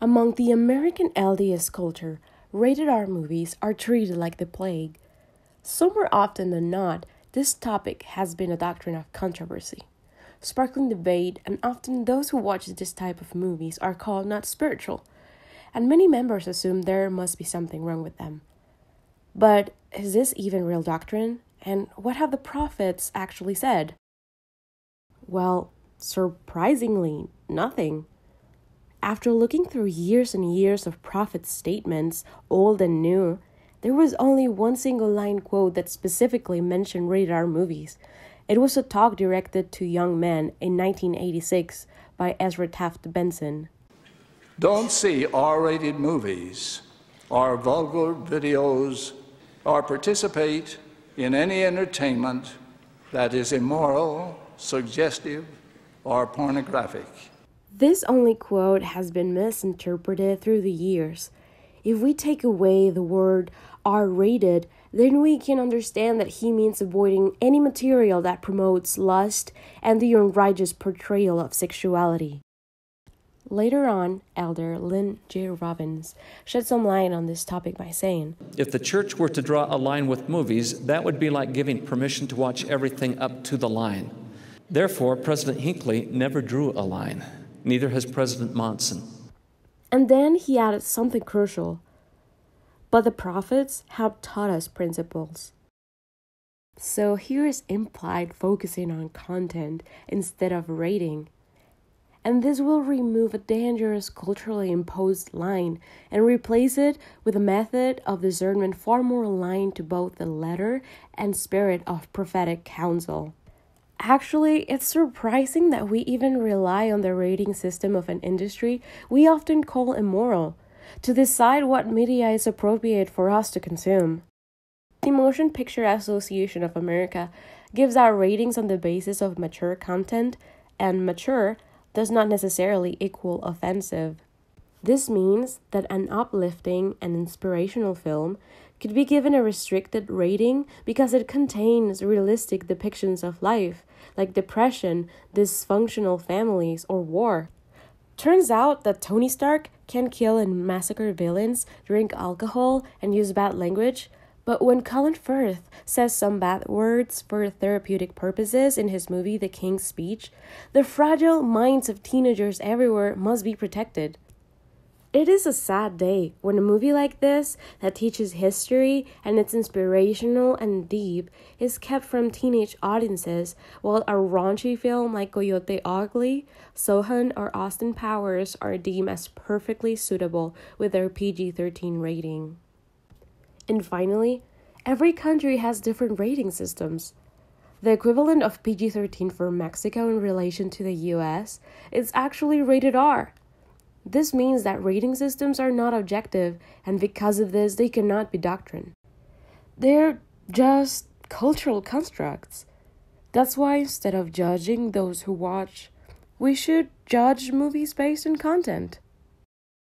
Among the American LDS culture, rated R movies are treated like the plague. So more often than not, this topic has been a doctrine of controversy, sparkling debate, and often those who watch this type of movies are called not spiritual, and many members assume there must be something wrong with them. But is this even real doctrine? And what have the prophets actually said? Well, surprisingly, nothing. After looking through years and years of prophet statements, old and new, there was only one single line quote that specifically mentioned rated R movies. It was a talk directed to young men in 1986 by Ezra Taft Benson. Don't see R-rated movies or vulgar videos or participate in any entertainment that is immoral, suggestive, or pornographic. This only quote has been misinterpreted through the years. If we take away the word R-rated, then we can understand that he means avoiding any material that promotes lust and the unrighteous portrayal of sexuality. Later on, Elder Lynn J. Robbins shed some light on this topic by saying, "If the church were to draw a line with movies, that would be like giving permission to watch everything up to the line. Therefore, President Hinckley never drew a line. Neither has President Monson." And then he added something crucial. But the prophets have taught us principles. So here is implied focusing on content instead of rating. And this will remove a dangerous culturally imposed line and replace it with a method of discernment far more aligned to both the letter and spirit of prophetic counsel. Actually, it's surprising that we even rely on the rating system of an industry we often call immoral to decide what media is appropriate for us to consume. The Motion Picture Association of America gives out ratings on the basis of mature content, and mature does not necessarily equal offensive. This means that an uplifting and inspirational film could be given a restricted rating because it contains realistic depictions of life, like depression, dysfunctional families, or war. Turns out that Tony Stark can kill and massacre villains, drink alcohol, and use bad language, but when Colin Firth says some bad words for therapeutic purposes in his movie The King's Speech, the fragile minds of teenagers everywhere must be protected. It is a sad day when a movie like this that teaches history and it's inspirational and deep is kept from teenage audiences, while a raunchy film like Coyote Ugly, Sohan, or Austin Powers are deemed as perfectly suitable with their PG-13 rating. And finally, every country has different rating systems. The equivalent of PG-13 for Mexico in relation to the US is actually rated R. This means that rating systems are not objective, and because of this, they cannot be doctrine. They're just cultural constructs. That's why instead of judging those who watch, we should judge movies based on content.